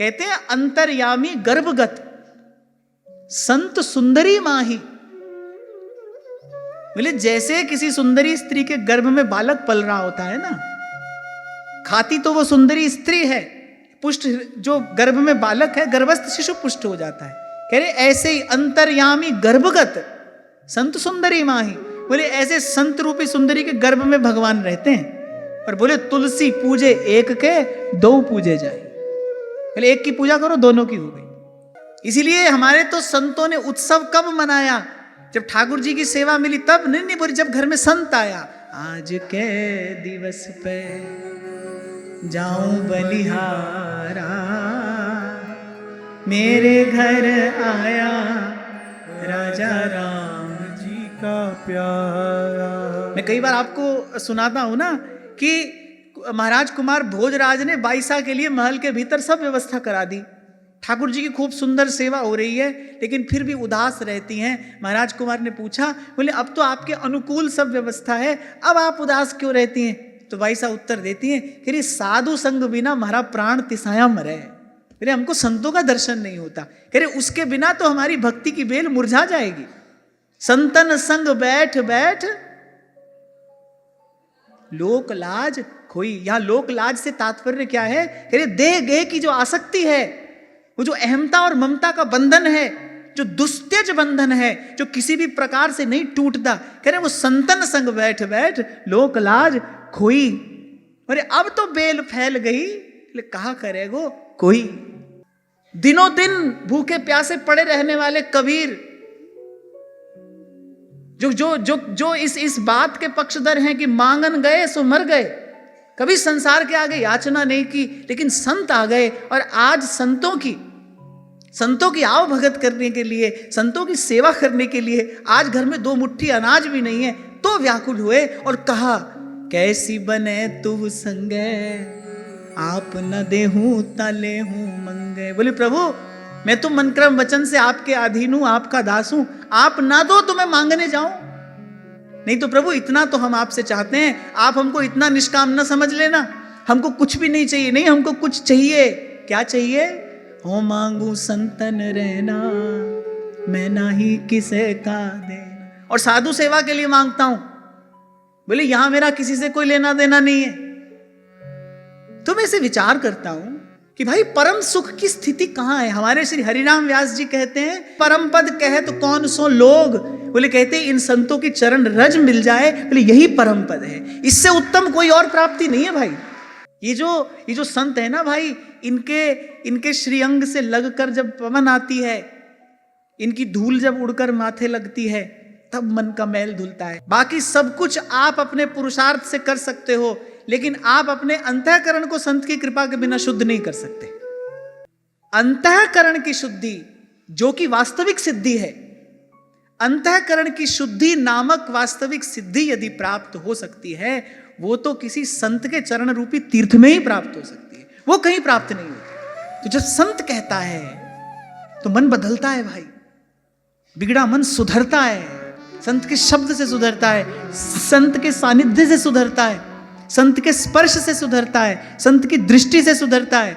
कहते हैं अंतर्यामी गर्भगत संत सुंदरी माही। बोले जैसे किसी सुंदरी स्त्री के गर्भ में बालक पल रहा होता है ना, खाती तो वो सुंदरी स्त्री है, पुष्ट जो गर्भ में बालक है, गर्भस्थ शिशु पुष्ट हो जाता है। कह रहे ऐसे ही अंतर्यामी गर्भगत संत सुंदरी माही। बोले ऐसे संत रूपी सुंदरी के गर्भ में भगवान रहते हैं। और बोले तुलसी पूजे एक के दो पूजे जाए। बोले एक की पूजा करो दोनों की हो गई। इसीलिए हमारे तो संतों ने उत्सव कब मनाया? जब ठाकुर जी की सेवा मिली तब। नहीं बोली जब घर में संत आया। आज के दिवस पे जाऊं बलिहारा, मेरे घर आया राजा राम जी का प्यारा। मैं कई बार आपको सुनाता हूं ना कि महाराज कुमार भोजराज ने बाईसा के लिए महल के भीतर सब व्यवस्था करा दी। ठाकुर जी की खूब सुंदर सेवा हो रही है, लेकिन फिर भी उदास रहती हैं। महाराज कुमार ने पूछा, बोले अब तो आपके अनुकूल सब व्यवस्था है, अब आप उदास क्यों रहती हैं? तो बाईसा उत्तर देती हैं कि साधु संग बिना हमारा प्राण तिसाया मरे। अरे हमको संतों का दर्शन नहीं होता। कह रहे उसके बिना तो हमारी भक्ति की बेल मुरझा जाएगी। संतन संग बैठ बैठ लोक लाज खोई। यहां लोक लाज से तात्पर्य क्या है? कह रहे देह गेह की जो आसक्ति है, वो जो अहमता और ममता का बंधन है, जो दुस्तेज बंधन है, जो किसी भी प्रकार से नहीं टूटता, कह रहे वो संतन संग बैठ बैठ लोक लाज खोई। अरे अब तो बेल फैल गई, कहा करेगो कोई। दिनों दिन भूखे प्यासे पड़े रहने वाले कबीर, जो जो जो जो इस बात के पक्षधर हैं कि मांगन गए सो मर गए, कभी संसार के आगे याचना नहीं की, लेकिन संत आ गए। और आज संतों की आव भगत करने के लिए, संतों की सेवा करने के लिए आज घर में दो मुट्ठी अनाज भी नहीं है, तो व्याकुल हुए और कहा कैसी बने तू संगे, आप न देहूं तले हूं मंगे। बोले प्रभु मैं तो मन क्रम वचन से आपके अधीन हूं, आपका दास हूं, आप ना दो तो मैं मांगने जाऊं। नहीं तो प्रभु इतना तो हम आपसे चाहते हैं, आप हमको इतना निष्काम न समझ लेना, हमको कुछ भी नहीं चाहिए। नहीं हमको कुछ चाहिए। क्या चाहिए? हो मांगू संतन रहना, मैं नाही किसे का देना। और साधु सेवा के लिए मांगता हूं। बोले यहां मेरा किसी से कोई लेना देना नहीं है। तो मैं इसे विचार करता हूं कि भाई परम सुख की स्थिति कहां है? हमारे श्री हरिनाम व्यास जी कहते हैं परम पद कहे तो कौन सो लोग। बोले कहते हैं इन संतों की चरण रज मिल जाए, बोले यही परम पद है, इससे उत्तम कोई और प्राप्ति नहीं है भाई। ये जो संत है ना भाई, इनके श्रीअंग से लगकर जब पवन आती है, इनकी धूल जब उड़कर माथे लगती है, तब मन का मैल धुलता है। बाकी सब कुछ आप अपने पुरुषार्थ से कर सकते हो, लेकिन आप अपने अंतःकरण को संत की कृपा के बिना शुद्ध नहीं कर सकते। अंतःकरण की शुद्धि जो कि वास्तविक सिद्धि है, अंतःकरण की शुद्धि नामक वास्तविक सिद्धि यदि प्राप्त हो सकती है, वो तो किसी संत के चरण रूपी तीर्थ में ही प्राप्त हो सकती है, वो कहीं प्राप्त नहीं होती। तो जब संत कहता है तो मन बदलता है भाई, बिगड़ा मन सुधरता है, संत के शब्द से सुधरता है, संत के सानिध्य से सुधरता है, संत के स्पर्श से सुधरता है, संत की दृष्टि से सुधरता है।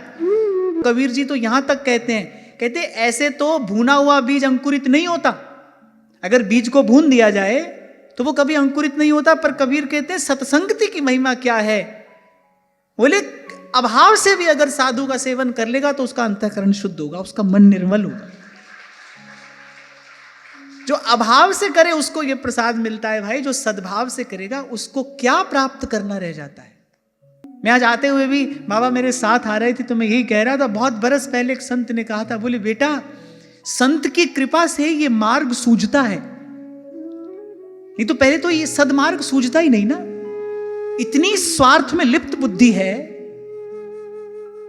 कबीर जी तो यहां तक कहते ऐसे तो भुना हुआ बीज अंकुरित नहीं होता। अगर बीज को भून दिया जाए तो वो कभी अंकुरित नहीं होता। पर कबीर कहते हैं सत्संगति की महिमा क्या है? बोले अभाव से भी अगर साधु का सेवन कर लेगा तो उसका अंतःकरण शुद्ध होगा, उसका मन निर्मल होगा। जो अभाव से करे उसको ये प्रसाद मिलता है भाई, जो सद्भाव से करेगा उसको क्या प्राप्त करना रह जाता है। मैं आज आते हुए भी बाबा मेरे साथ आ रहे थे तो मैं यही कह रहा था, बहुत बरस पहले एक संत ने कहा था, बोले बेटा संत की कृपा से ये मार्ग सूझता है, नहीं तो पहले तो ये सदमार्ग सूझता ही नहीं ना। इतनी स्वार्थ में लिप्त बुद्धि है।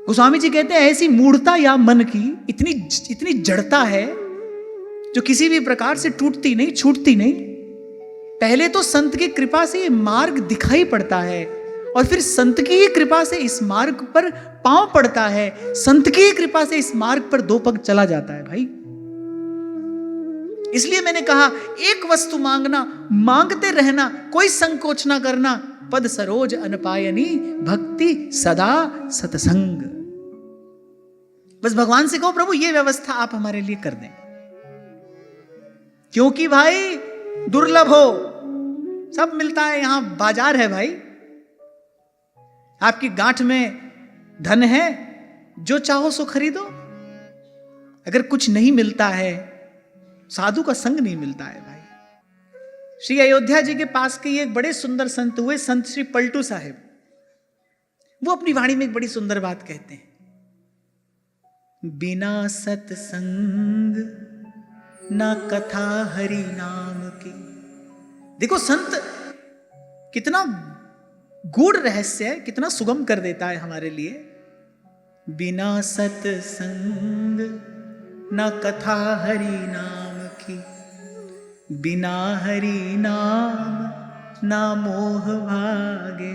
गोस्वामी जी कहते हैं ऐसी मूढ़ता या मन की इतनी जड़ता है जो किसी भी प्रकार से टूटती नहीं, छूटती नहीं। पहले तो संत की कृपा से ये मार्ग दिखाई पड़ता है, और फिर संत की ही कृपा से इस मार्ग पर पांव पड़ता है, संत की ही कृपा से इस मार्ग पर दो पग चला जाता है भाई। इसलिए मैंने कहा एक वस्तु मांगना, मांगते रहना, कोई संकोच ना करना। पद सरोज अनपायनी भक्ति सदा सतसंग। बस भगवान से कहो प्रभु ये व्यवस्था आप हमारे लिए कर दें, क्योंकि भाई दुर्लभ हो, सब मिलता है, यहां बाजार है भाई। आपकी गांठ में धन है, जो चाहो सो खरीदो। अगर कुछ नहीं मिलता है, साधु का संग नहीं मिलता है भाई। श्री अयोध्या जी के पास के एक बड़े सुंदर संत हुए, संत श्री पलटू साहेब। वो अपनी वाणी में एक बड़ी सुंदर बात कहते हैं, बिना सत्संग ना कथा हरि नाम की। देखो संत कितना गूढ़ रहस्य है, कितना सुगम कर देता है हमारे लिए। बिना सत्संग ना कथा हरि नाम की, बिना हरि नाम ना मोह भागे,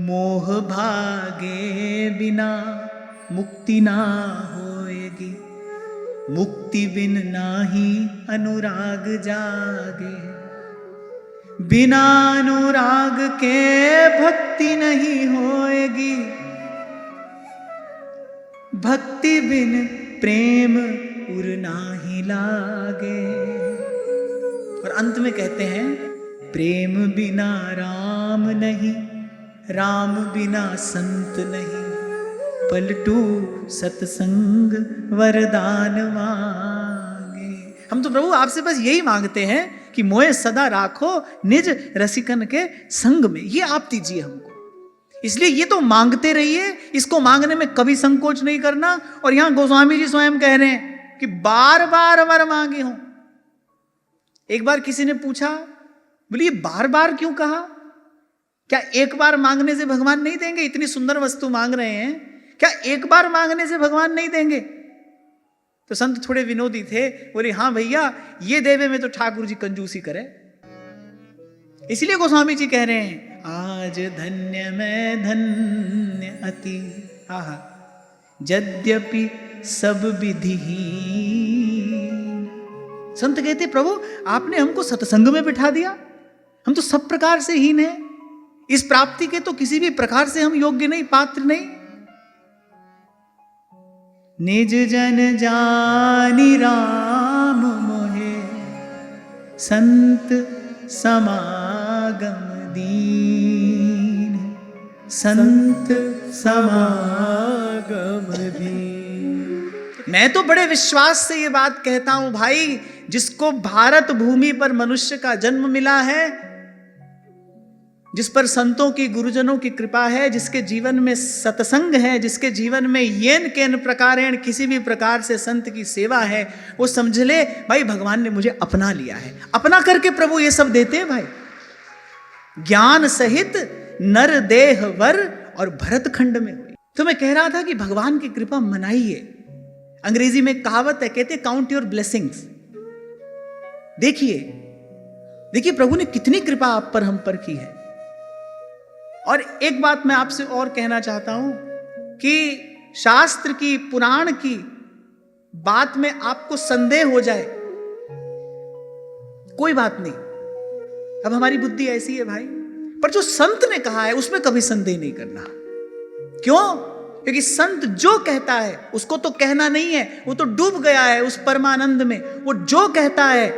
मोह भागे बिना मुक्ति ना होएगी, मुक्ति बिन नाही अनुराग जागे, बिना अनुराग के भक्ति नहीं होएगी, भक्ति बिन प्रेम उर नाही लागे। और अंत में कहते हैं, प्रेम बिना राम नहीं, राम बिना संत नहीं, पलटू सत्संग वरदान मांगे। हम तो प्रभु आपसे बस यही मांगते हैं कि मोए सदा राखो निज रसिकन के संग में। ये आप दीजिए हमको, इसलिए ये तो मांगते रहिए, इसको मांगने में कभी संकोच नहीं करना। और यहां गोस्वामी जी स्वयं कह रहे हैं कि बार बार वर मांगे हो। एक बार किसी ने पूछा, बोलिए बार बार क्यों कहा, क्या एक बार मांगने से भगवान नहीं देंगे? इतनी सुंदर वस्तु मांग रहे हैं, क्या एक बार मांगने से भगवान नहीं देंगे? तो संत थोड़े विनोदी थे, बोले हाँ भैया, ये देवे में तो ठाकुर जी कंजूसी करे। इसलिए गोस्वामी जी कह रहे हैं, आज धन्य मैं धन्य अति, आहा, यद्यपि सब विधिहीन। संत कहते प्रभु आपने हमको सत्संग में बिठा दिया, हम तो सब प्रकार से हीन हैं, इस प्राप्ति के तो किसी भी प्रकार से हम योग्य नहीं, पात्र नहीं। निज जन जानी राम मोहे, संत समागम दीन, संत समागम दीन। मैं तो बड़े विश्वास से ये बात कहता हूं भाई, जिसको भारत भूमि पर मनुष्य का जन्म मिला है, जिस पर संतों की, गुरुजनों की कृपा है, जिसके जीवन में सत्संग है, जिसके जीवन में येन केन प्रकारेण किसी भी प्रकार से संत की सेवा है, वो समझ ले भाई भगवान ने मुझे अपना लिया है। अपना करके प्रभु ये सब देते हैं भाई, ज्ञान सहित नर देह वर और भरत खंड में हुई। तो मैं कह रहा था कि भगवान की कृपा मनाइए। अंग्रेजी में कहावत है, कहते काउंट योर ब्लेसिंग्स। देखिए देखिए प्रभु ने कितनी कृपा आप पर, हम पर की है। और एक बात मैं आपसे और कहना चाहता हूं कि शास्त्र की, पुराण की बात में आपको संदेह हो जाए, कोई बात नहीं, अब हमारी बुद्धि ऐसी है भाई, पर जो संत ने कहा है उसमें कभी संदेह नहीं करना। क्यों? क्योंकि संत जो कहता है उसको तो कहना नहीं है, वो तो डूब गया है उस परमानंद में। वो जो कहता है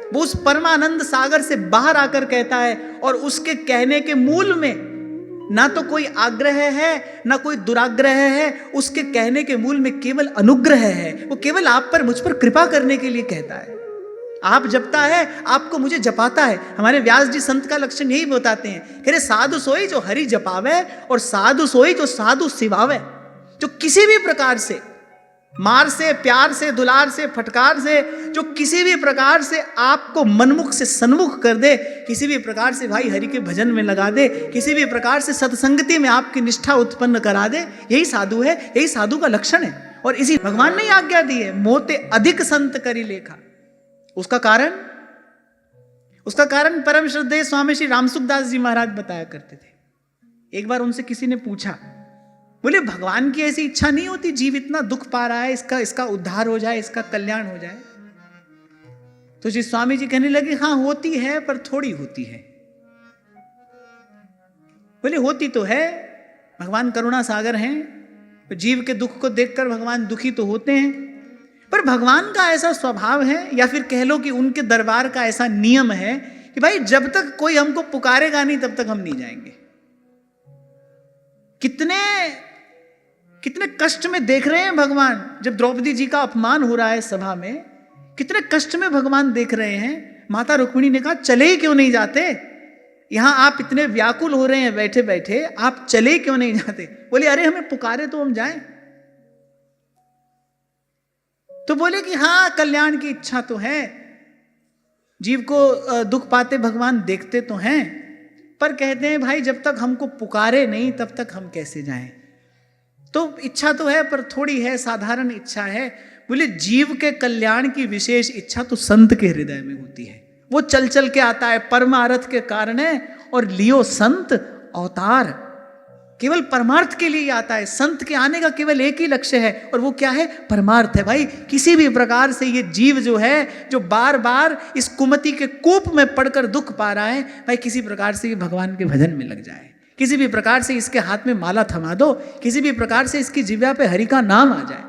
वो उस परमानंद सागर से बाहर आकर कहता है, और उसके कहने के मूल में ना तो कोई आग्रह है ना कोई दुराग्रह है, उसके कहने के मूल में केवल अनुग्रह है। वो केवल आप पर, मुझ पर कृपा करने के लिए कहता है। आप जपता है, आपको मुझे जपाता है। हमारे व्यास जी संत का लक्षण यही बताते हैं, कह रहे साधु सोई जो हरि जपावे, और साधु सोई जो साधु सिवावे। जो किसी भी प्रकार से, मार से, प्यार से, दुलार से, फटकार से, जो किसी भी प्रकार से आपको मनमुख से सन्मुख कर दे, किसी भी प्रकार से भाई हरि के भजन में लगा दे, किसी भी प्रकार से सत्संगति में आपकी निष्ठा उत्पन्न करा दे, यही साधु है, यही साधु का लक्षण है। और इसी भगवान ने आज्ञा दी है, मोते अधिक संत करी लेखा। उसका कारण परम श्रद्धेय स्वामी श्री रामसुखदास जी महाराज बताया करते थे। एक बार उनसे किसी ने पूछा, बोले भगवान की ऐसी इच्छा नहीं होती, जीव इतना दुख पा रहा है, इसका उद्धार हो जाए, इसका कल्याण हो जाए? तो श्री स्वामी जी कहने लगे, हाँ होती है, पर थोड़ी होती है। बोले होती तो है, भगवान करुणा सागर हैं, जीव के दुख को देखकर भगवान दुखी तो होते हैं, पर भगवान का ऐसा स्वभाव है, या फिर कह लो कि उनके दरबार का ऐसा नियम है कि भाई जब तक कोई हमको पुकारेगा नहीं तब तक हम नहीं जाएंगे। कितने कितने कष्ट में देख रहे हैं भगवान, जब द्रौपदी जी का अपमान हो रहा है सभा में, कितने कष्ट में भगवान देख रहे हैं। माता रुक्मिणी ने कहा चले ही क्यों नहीं जाते, यहां आप इतने व्याकुल हो रहे हैं बैठे बैठे, आप चले क्यों नहीं जाते। बोले अरे हमें पुकारे तो हम जाएं। तो बोले कि हाँ कल्याण की इच्छा तो है, जीव को दुख पाते भगवान देखते तो हैं, पर कहते हैं भाई जब तक हमको पुकारे नहीं तब तक हम कैसे जाएं। तो इच्छा तो है पर थोड़ी है, साधारण इच्छा है। बोले जीव के कल्याण की विशेष इच्छा तो संत के हृदय में होती है, वो चल चल के आता है परमार्थ के कारण है, और लियो संत अवतार, केवल परमार्थ के लिए आता है। संत के आने का केवल एक ही लक्ष्य है, और वो क्या है, परमार्थ है। भाई किसी भी प्रकार से ये जीव जो है, जो बार बार इस कुमति के कूप में पड़कर दुख पा रहा है, भाई किसी प्रकार से ये भगवान के भजन में लग जाए, किसी भी प्रकार से इसके हाथ में माला थमा दो, किसी भी प्रकार से इसकी जिह्वा पे हरि का नाम आ जाए।